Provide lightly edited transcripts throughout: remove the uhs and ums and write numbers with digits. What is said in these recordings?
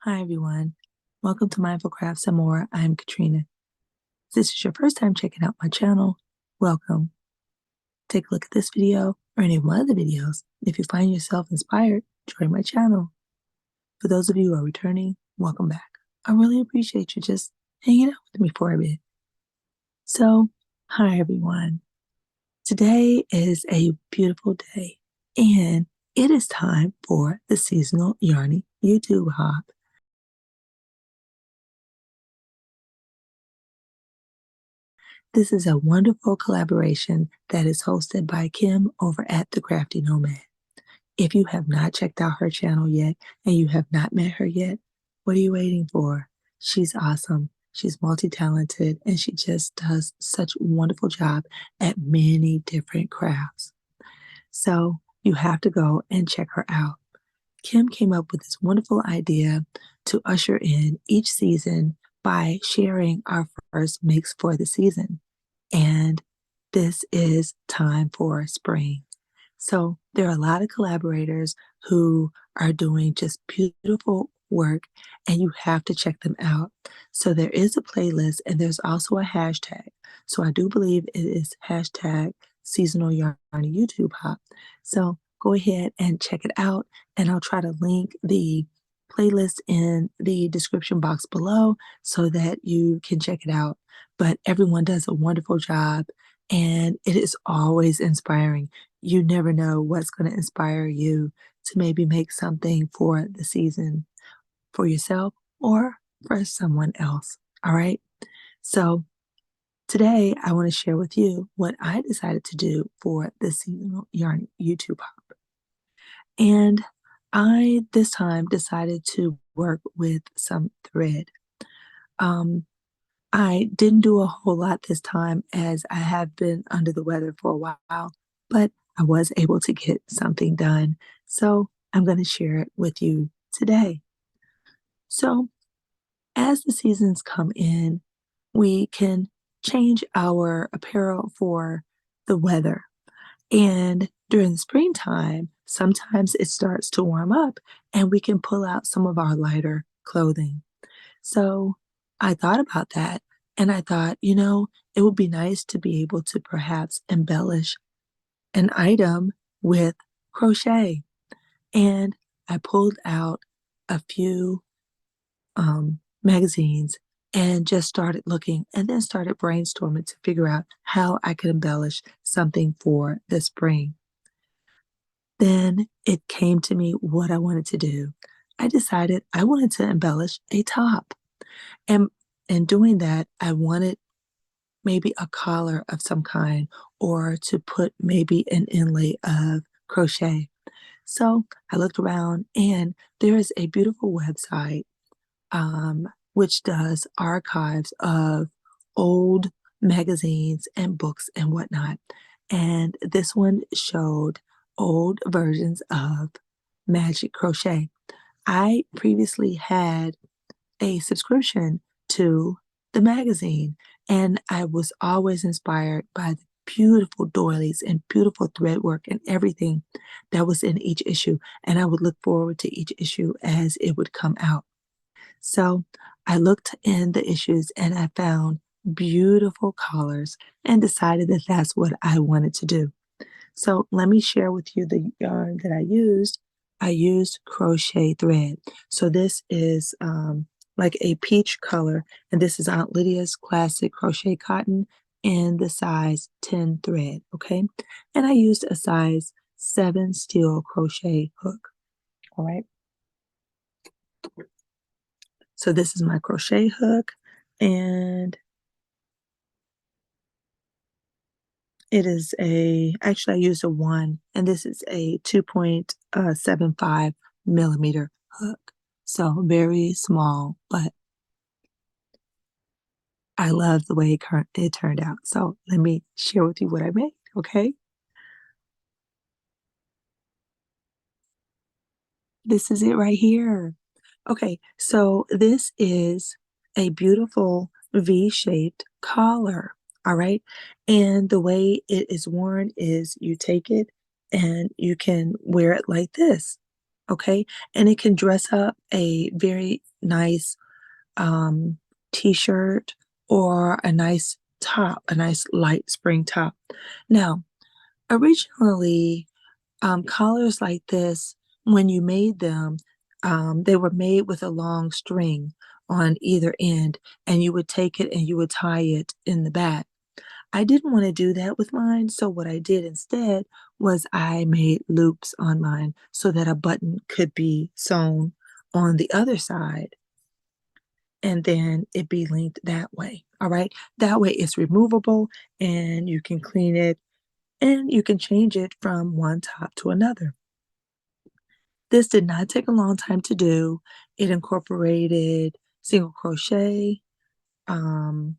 Hi everyone. Welcome to Mindful Crafts and More. I'm Katrina. If this is your first time checking out my channel, welcome. Take a look at this video or any of my other videos. If you find yourself inspired, join my channel. For those of you who are returning, welcome back. I really appreciate you just hanging out with me for a bit. So, hi everyone. Today is a beautiful day and it is time for the seasonal yarny YouTube hop. This is a wonderful collaboration that is hosted by Kim over at the Crafty Nomad. If you have not checked out her channel yet and you have not met her yet, what are you waiting for? She's awesome. She's multi-talented and she just does such a wonderful job at many different crafts. So you have to go and check her out. Kim came up with this wonderful idea to usher in each season by sharing our first mix for the season. And this is time for spring. So there are a lot of collaborators who are doing just beautiful work and you have to check them out. So there is a playlist and there's also a hashtag. So I do believe it is hashtag seasonal yarn YouTube hop. So go ahead and check it out and I'll try to link the playlist in the description box below so that you can check it out. But everyone does a wonderful job and it is always inspiring. You never know what's going to inspire you to maybe make something for the season for yourself or for someone else. All right. So today I want to share with you what I decided to do for the seasonal yarn YouTube hop. And I this time decided to work with some thread. I didn't do a whole lot this time as I have been under the weather for a while, but I was able to get something done. So I'm going to share it with you today. So as the seasons come in, we can change our apparel for the weather. And during the springtime, sometimes it starts to warm up and we can pull out some of our lighter clothing. So I thought about that and I thought, it would be nice to be able to perhaps embellish an item with crochet. And I pulled out a few magazines and just started looking and then started brainstorming to figure out how I could embellish something for the spring. Then it came to me what I wanted to do. I decided I wanted to embellish a top. And in doing that, I wanted maybe a collar of some kind or to put maybe an inlay of crochet. So I looked around and there is a beautiful website which does archives of old magazines and books and whatnot. And this one showed old versions of Magic Crochet. I previously had a subscription to the magazine, and I was always inspired by the beautiful doilies and beautiful thread work and everything that was in each issue. And I would look forward to each issue as it would come out. So I looked in the issues and I found beautiful collars and decided that that's what I wanted to do. So let me share with you the yarn that I used. I used crochet thread. So this is like a peach color, and this is Aunt Lydia's Classic Crochet Cotton in the size 10 thread, okay? And I used a size 7 steel crochet hook, all right? So this is my crochet hook, and it is actually I used a 1, and this is a 2.75 millimeter hook. So very small, but I love the way it turned out. So let me share with you what I made, okay? This is it right here. Okay, so this is a beautiful V-shaped collar, all right? And the way it is worn is you take it and you can wear it like this, okay? And it can dress up a very nice um, t-shirt or a nice top, a nice light spring top. Now, originally, collars like this, when you made them, they were made with a long string on either end, and you would take it and you would tie it in the back. I didn't want to do that with mine, so what I did instead was I made loops on mine so that a button could be sewn on the other side and then it be linked that way. All right. That way it's removable and you can clean it and you can change it from one top to another. This did not take a long time to do. It incorporated single crochet, um,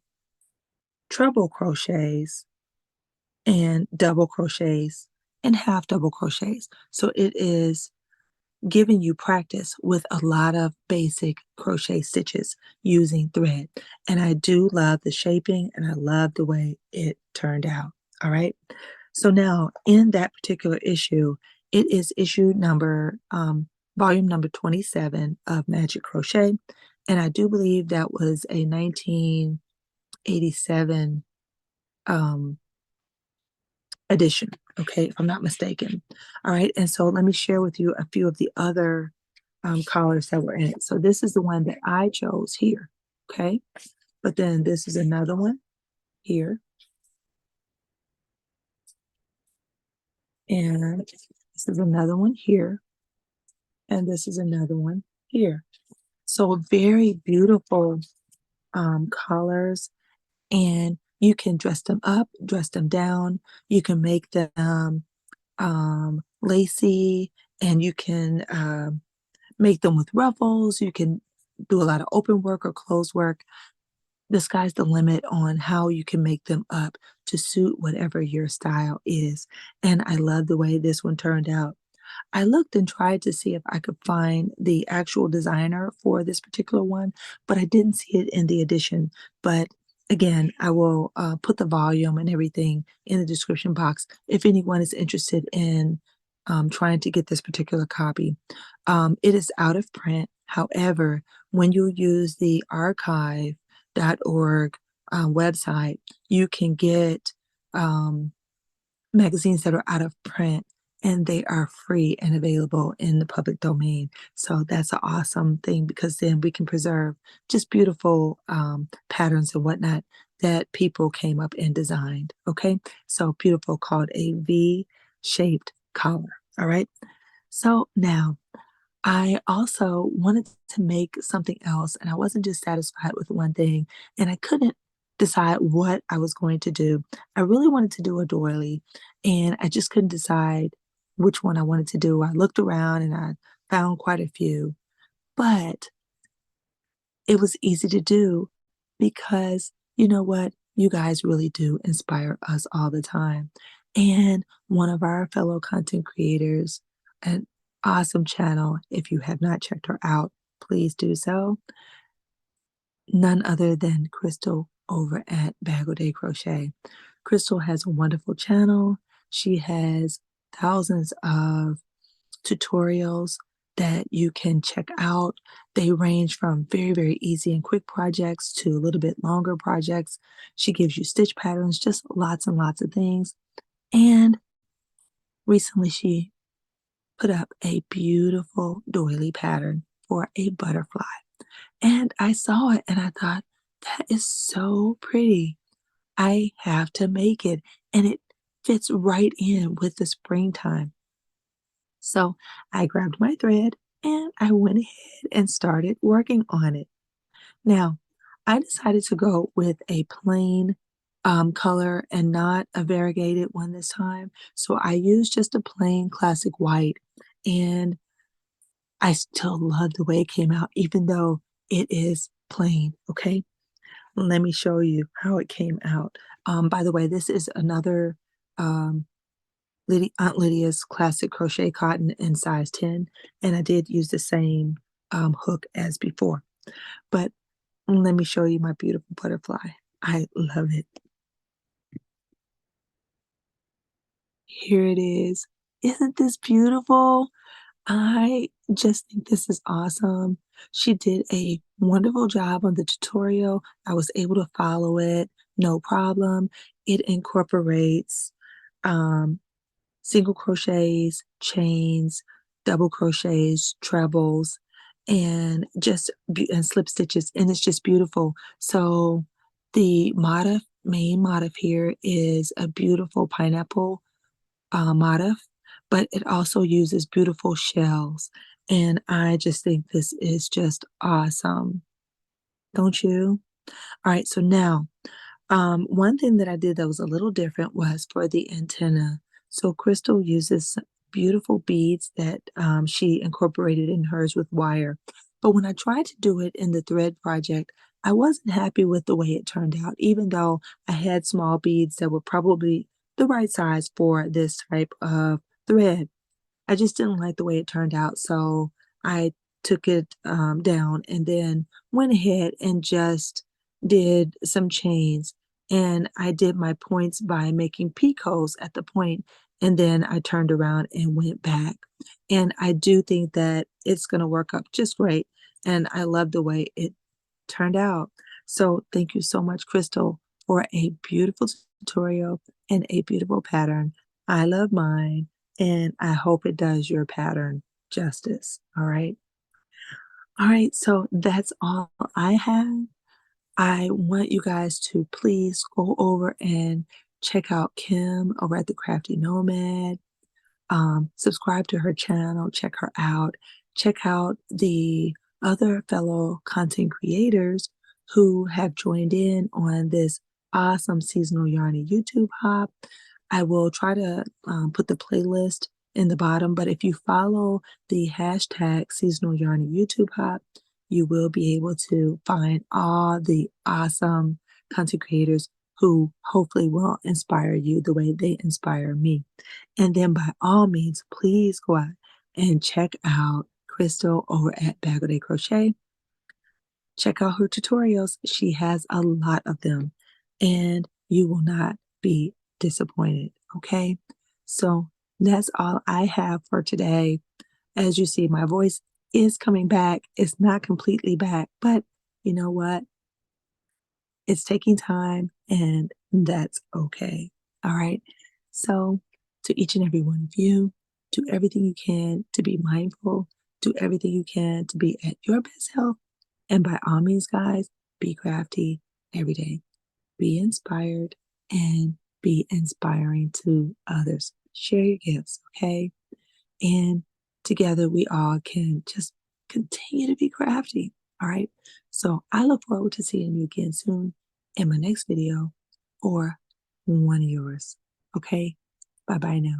treble crochets, and double crochets and half double crochets. So it is giving you practice with a lot of basic crochet stitches using thread. And I do love the shaping and I love the way it turned out. All right. So now in that particular issue, it is issue number, volume number 27 of Magic Crochet. And I do believe that was a 1987 um, edition, okay, if I'm not mistaken. All right, and so let me share with you a few of the other collars that were in it. So this is the one that I chose here, okay? But then this is another one here, and this is another one here, and this is another one here. So very beautiful collars, and you can dress them up, dress them down. You can make them lacy, and you can make them with ruffles. You can do a lot of open work or closed work. The sky's the limit on how you can make them up to suit whatever your style is. And I love the way this one turned out. I looked and tried to see if I could find the actual designer for this particular one, but I didn't see it in the edition. But again, I will put the volume and everything in the description box if anyone is interested in trying to get this particular copy. It is out of print. However, when you use the archive.org website, you can get magazines that are out of print and they are free and available in the public domain. So that's an awesome thing because then we can preserve just beautiful patterns and whatnot that people came up and designed. Okay. So beautiful, called a V-shaped collar. All right. So now I also wanted to make something else, and I wasn't just satisfied with one thing, and I couldn't decide what I was going to do. I really wanted to do a doily, and I just couldn't decide which one I wanted to do. I looked around and I found quite a few, but it was easy to do because you know what? You guys really do inspire us all the time. And one of our fellow content creators, an awesome channel. If you have not checked her out, please do so. None other than Crystal over at Bag O Day Crochet. Crystal has a wonderful channel. She has thousands of tutorials that you can check out. They range from very, very easy and quick projects to a little bit longer projects. She gives you stitch patterns, just lots and lots of things. And recently she put up a beautiful doily pattern for a butterfly. And I saw it and I thought, that is so pretty. I have to make it. And it fits right in with the springtime. So I grabbed my thread and I went ahead and started working on it. Now, I decided to go with a plain color and not a variegated one this time. So I used just a plain classic white, and I still love the way it came out, even though it is plain. Okay, let me show you how it came out. By the way, this is another um, Aunt Lydia's classic crochet cotton in size 10, and I did use the same hook as before. But let me show you my beautiful butterfly. I love it. Here it is. Isn't this beautiful? I just think this is awesome. She did a wonderful job on the tutorial. I was able to follow it, no problem. It incorporates um, single crochets, chains, double crochets, trebles, and and slip stitches, and it's just beautiful. So the main motif here is a beautiful pineapple motif, but it also uses beautiful shells, and I just think this is just awesome. Don't you? All right, so now one thing that I did that was a little different was for the antenna. So Crystal uses beautiful beads that she incorporated in hers with wire. But when I tried to do it in the thread project, I wasn't happy with the way it turned out, even though I had small beads that were probably the right size for this type of thread. I just didn't like the way it turned out, so I took it down and then went ahead and just did some chains. And I did my points by making picots at the point, and then I turned around and went back. And I do think that it's going to work up just great. And I love the way it turned out. So thank you so much, Crystal, for a beautiful tutorial and a beautiful pattern. I love mine, and I hope it does your pattern justice. All right. All right. So that's all I have. I want you guys to please go over and check out Kim over at the Crafty Nomad. Subscribe to her channel, check her out, check out the other fellow content creators who have joined in on this awesome seasonal yarny YouTube hop. I will try to put the playlist in the bottom, but if you follow the hashtag seasonal yarny YouTube hop, you will be able to find all the awesome content creators who hopefully will inspire you the way they inspire me. And then by all means, please go out and check out Crystal over at Bag O Day Crochet. Check out her tutorials. She has a lot of them, and you will not be disappointed. Okay. So that's all I have for today. As you see, my voice is coming back. It's not completely back, but you know what? It's taking time, and that's okay. All right. So, to each and every one of you, do everything you can to be mindful, do everything you can to be at your best health. And by all means, guys, be crafty every day. Be inspired and be inspiring to others. Share your gifts, okay? And together we all can just continue to be crafty. All right. So I look forward to seeing you again soon in my next video or one of yours. Okay. Bye bye now.